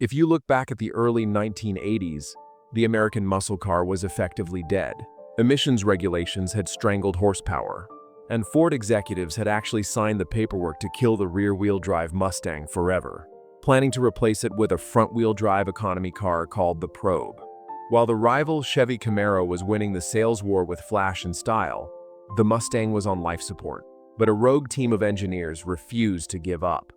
If you look back at the early 1980s, the American muscle car was effectively dead. Emissions regulations had strangled horsepower, and Ford executives had actually signed the paperwork to kill the rear-wheel drive Mustang forever, planning to replace it with a front-wheel drive economy car called the Probe. While the rival Chevy Camaro was winning the sales war with flash and style, the Mustang was on life support. But a rogue team of engineers refused to give up.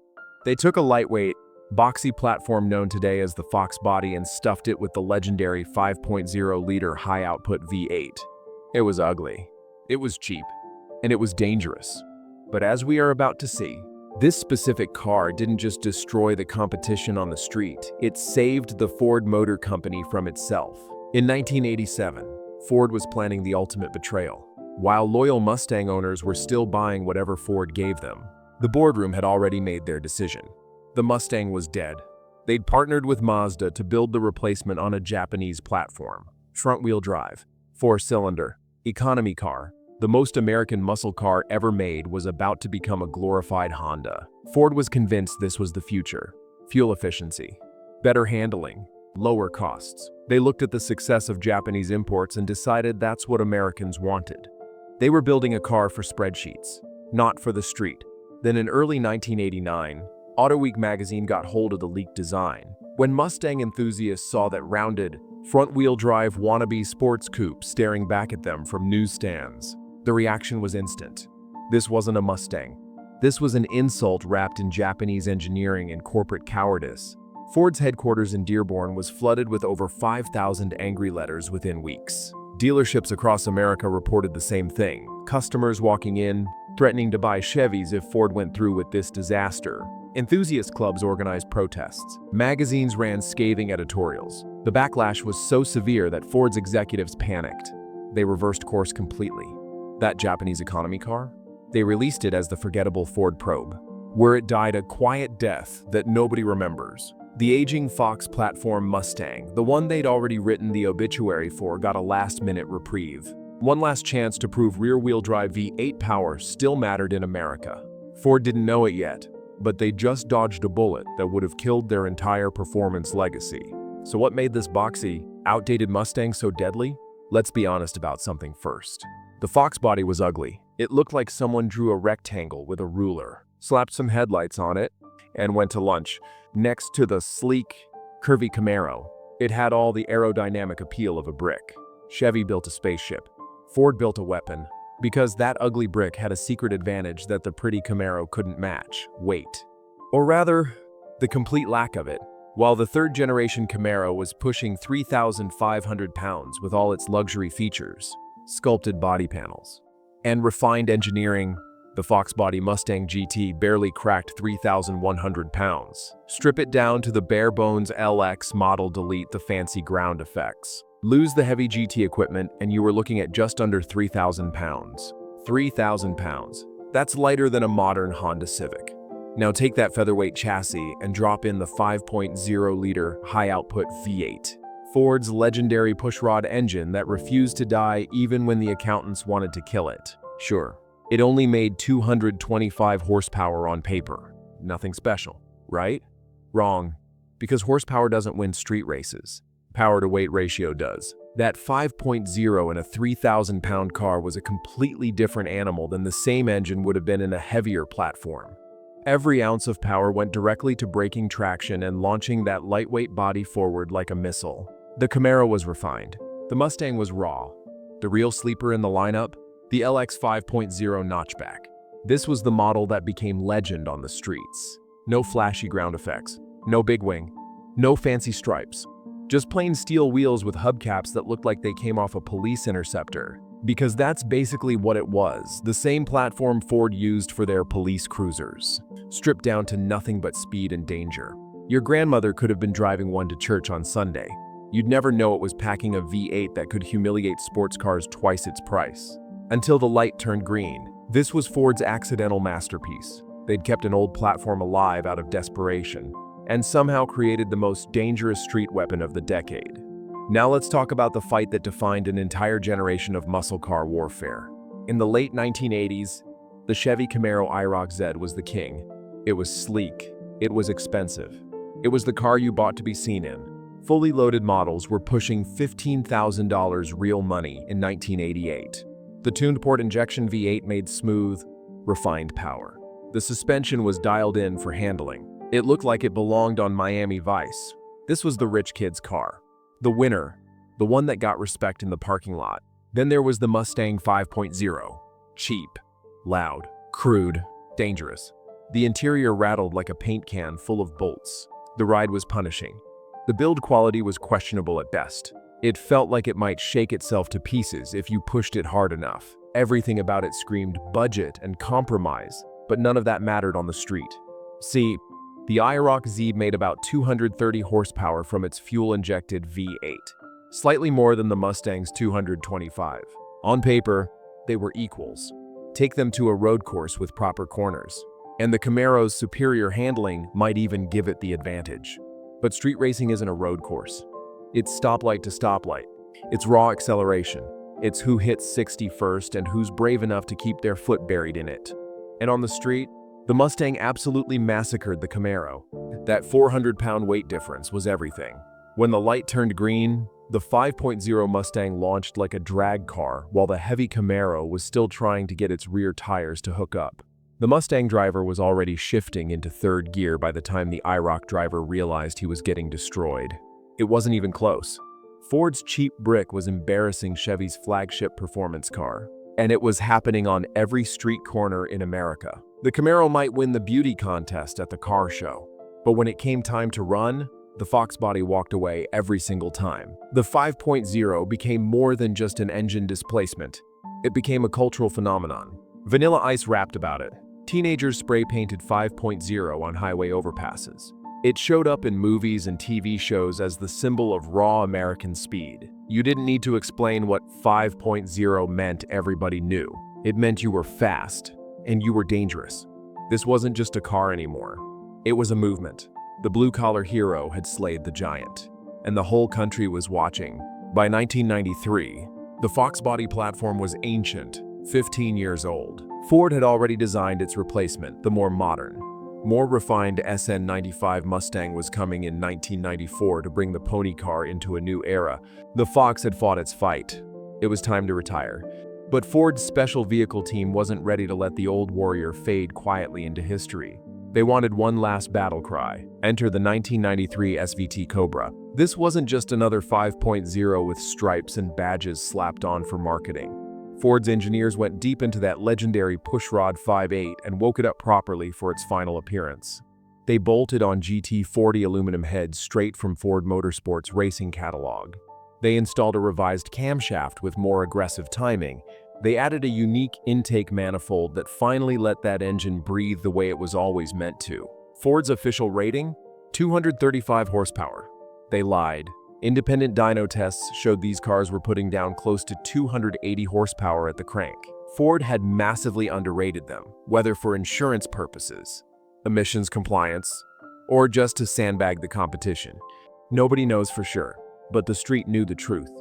They took a lightweight, boxy platform known today as the Foxbody and stuffed it with the legendary 5.0-liter high-output V8. It was ugly, it was cheap, and it was dangerous. But as we are about to see, this specific car didn't just destroy the competition on the street, it saved the Ford Motor Company from itself. In 1987, Ford was planning the ultimate betrayal. While loyal Mustang owners were still buying whatever Ford gave them, the boardroom had already made their decision. The Mustang was dead. They'd partnered with Mazda to build the replacement on a Japanese platform. Front-wheel drive, 4-cylinder, economy car. The most American muscle car ever made was about to become a glorified Honda. Ford was convinced this was the future. Fuel efficiency, better handling, lower costs. They looked at the success of Japanese imports and decided that's what Americans wanted. They were building a car for spreadsheets, not for the street. Then in early 1989, AutoWeek magazine got hold of the leaked design. When Mustang enthusiasts saw that rounded, front-wheel drive wannabe sports coupe staring back at them from newsstands, the reaction was instant. This wasn't a Mustang. This was an insult wrapped in Japanese engineering and corporate cowardice. Ford's headquarters in Dearborn was flooded with over 5,000 angry letters within weeks. Dealerships across America reported the same thing. Customers walking in, threatening to buy Chevys if Ford went through with this disaster. Enthusiast clubs organized protests. Magazines ran scathing editorials. The backlash was so severe that Ford's executives panicked. They reversed course completely. That Japanese economy car? They released it as the forgettable Ford Probe, where it died a quiet death that nobody remembers. The aging Fox platform Mustang, the one they'd already written the obituary for, got a last-minute reprieve. One last chance to prove rear-wheel drive V8 power still mattered in America. Ford didn't know it yet, but they just dodged a bullet that would have killed their entire performance legacy. So what made this boxy, outdated Mustang so deadly? Let's be honest about something first. The Foxbody was ugly. It looked like someone drew a rectangle with a ruler, slapped some headlights on it, and went to lunch. Next to the sleek, curvy Camaro, it had all the aerodynamic appeal of a brick. Chevy built a spaceship. Ford built a weapon. Because that ugly brick had a secret advantage that the pretty Camaro couldn't match: weight. Or rather, the complete lack of it. While the third-generation Camaro was pushing 3,500 pounds with all its luxury features, sculpted body panels, and refined engineering, the Foxbody Mustang GT barely cracked 3,100 pounds. Strip it down to the bare-bones LX model, delete the fancy ground effects. Lose the heavy GT equipment, and you were looking at just under 3,000 pounds. 3,000 pounds. That's lighter than a modern Honda Civic. Now take that featherweight chassis and drop in the 5.0-liter high-output V8. Ford's legendary pushrod engine that refused to die even when the accountants wanted to kill it. Sure, it only made 225 horsepower on paper. Nothing special, right? Wrong, because horsepower doesn't win street races. Power-to-weight ratio does. That 5.0 in a 3,000-pound car was a completely different animal than the same engine would have been in a heavier platform. Every ounce of power went directly to braking traction and launching that lightweight body forward like a missile. The Camaro was refined. The Mustang was raw. The real sleeper in the lineup? The LX 5.0 Notchback. This was the model that became legend on the streets. No flashy ground effects. No big wing. No fancy stripes. Just plain steel wheels with hubcaps that looked like they came off a police interceptor. Because that's basically what it was, the same platform Ford used for their police cruisers. Stripped down to nothing but speed and danger. Your grandmother could have been driving one to church on Sunday. You'd never know it was packing a V8 that could humiliate sports cars twice its price. Until the light turned green. This was Ford's accidental masterpiece. They'd kept an old platform alive out of desperation, and somehow created the most dangerous street weapon of the decade. Now let's talk about the fight that defined an entire generation of muscle car warfare. In the late 1980s, the Chevy Camaro IROC-Z was the king. It was sleek, it was expensive, It was the car you bought to be seen in. Fully loaded models were pushing $15,000 real money in 1988. The tuned port injection V8 made smooth, refined power. The suspension was dialed in for handling. It looked like it belonged on Miami Vice. This was the rich kid's car. The winner, the one that got respect in the parking lot. Then there was the Mustang 5.0. Cheap, loud, crude, dangerous. The interior rattled like a paint can full of bolts. The ride was punishing. The build quality was questionable at best. It felt like it might shake itself to pieces if you pushed it hard enough. Everything about it screamed budget and compromise, but none of that mattered on the street. See, the IROC-Z made about 230 horsepower from its fuel-injected V8, slightly more than the Mustang's 225. On paper, they were equals. Take them to a road course with proper corners, and the Camaro's superior handling might even give it the advantage. But street racing isn't a road course. It's stoplight to stoplight. It's raw acceleration. It's who hits 60 first and who's brave enough to keep their foot buried in it. And on the street, the Mustang absolutely massacred the Camaro. That 400-pound weight difference was everything. When the light turned green, the 5.0 Mustang launched like a drag car while the heavy Camaro was still trying to get its rear tires to hook up. The Mustang driver was already shifting into third gear by the time the IROC driver realized he was getting destroyed. It wasn't even close. Ford's cheap brick was embarrassing Chevy's flagship performance car, and it was happening on every street corner in America. The Camaro might win the beauty contest at the car show, but when it came time to run, the Foxbody walked away every single time. The 5.0 became more than just an engine displacement. It became a cultural phenomenon. Vanilla Ice rapped about it. Teenagers spray-painted 5.0 on highway overpasses. It showed up in movies and TV shows as the symbol of raw American speed. You didn't need to explain what 5.0 meant, everybody knew. It meant you were fast, and you were dangerous. This wasn't just a car anymore. It was a movement. The blue-collar hero had slayed the giant, and the whole country was watching. By 1993, the Foxbody platform was ancient, 15 years old. Ford had already designed its replacement, the more modern, more refined SN95 Mustang was coming in 1994 to bring the pony car into a new era. The Fox had fought its fight. It was time to retire. But Ford's special vehicle team wasn't ready to let the old warrior fade quietly into history. They wanted one last battle cry. Enter the 1993 SVT Cobra. This wasn't just another 5.0 with stripes and badges slapped on for marketing. Ford's engineers went deep into that legendary pushrod 5.8 and woke it up properly for its final appearance. They bolted on GT40 aluminum heads straight from Ford Motorsport's racing catalog. They installed a revised camshaft with more aggressive timing. They added a unique intake manifold that finally let that engine breathe the way it was always meant to. Ford's official rating? 235 horsepower. They lied. Independent dyno tests showed these cars were putting down close to 280 horsepower at the crank. Ford had massively underrated them, whether for insurance purposes, emissions compliance, or just to sandbag the competition. Nobody knows for sure, but the street knew the truth.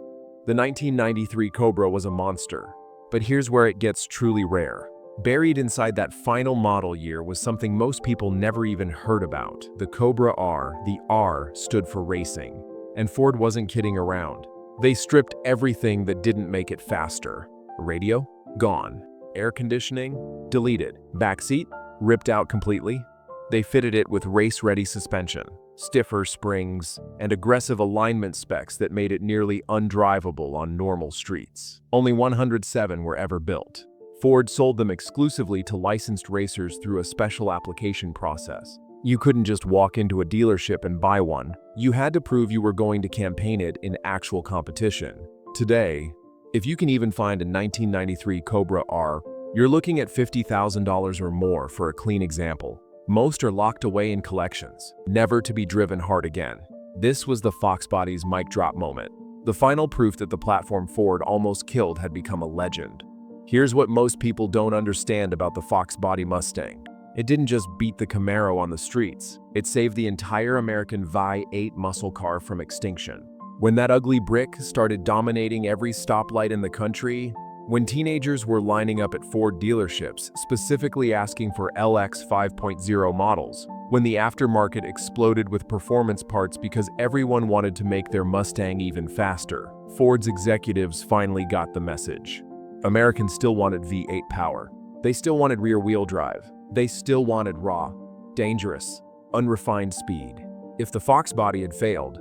The 1993 Cobra was a monster, but here's where it gets truly rare. Buried inside that final model year was something most people never even heard about, the Cobra R. The R stood for racing. And Ford wasn't kidding around. They stripped everything that didn't make it faster. Radio? Gone. Air conditioning? Deleted. Backseat? Ripped out completely. They fitted it with race-ready suspension, stiffer springs, and aggressive alignment specs that made it nearly undrivable on normal streets. Only 107 were ever built. Ford sold them exclusively to licensed racers through a special application process. You couldn't just walk into a dealership and buy one. You had to prove you were going to campaign it in actual competition. Today, if you can even find a 1993 Cobra R, you're looking at $50,000 or more for a clean example. Most are locked away in collections, never to be driven hard again. This was the Foxbody's mic drop moment. The final proof that the platform Ford almost killed had become a legend. Here's what most people don't understand about the Foxbody Mustang. It didn't just beat the Camaro on the streets. It saved the entire American V8 muscle car from extinction. When that ugly brick started dominating every stoplight in the country, when teenagers were lining up at Ford dealerships, specifically asking for LX 5.0 models, when the aftermarket exploded with performance parts because everyone wanted to make their Mustang even faster. Ford's executives finally got the message. Americans still wanted V8 power. They still wanted rear-wheel drive. They still wanted raw, dangerous, unrefined speed. If the Foxbody had failed,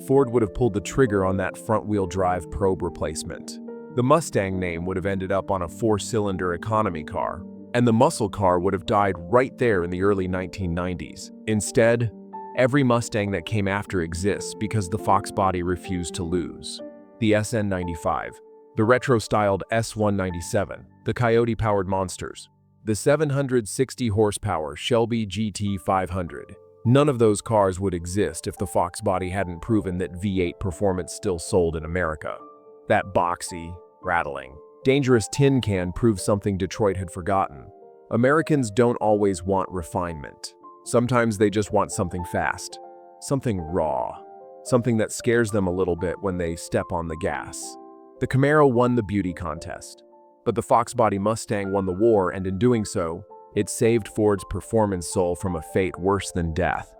Ford would have pulled the trigger on that front-wheel drive probe replacement. The Mustang name would have ended up on a 4-cylinder economy car, and the muscle car would have died right there in the early 1990s. Instead, every Mustang that came after exists because the Foxbody refused to lose. The SN95, the retro-styled S197, the Coyote-powered monsters, the 760-horsepower Shelby GT500. None of those cars would exist if the Foxbody hadn't proven that V8 performance still sold in America. That boxy, rattling, dangerous tin can proved something Detroit had forgotten. Americans don't always want refinement. Sometimes they just want something fast, something raw, something that scares them a little bit when they step on the gas. The Camaro won the beauty contest, but the Foxbody Mustang won the war, and in doing so, it saved Ford's performance soul from a fate worse than death.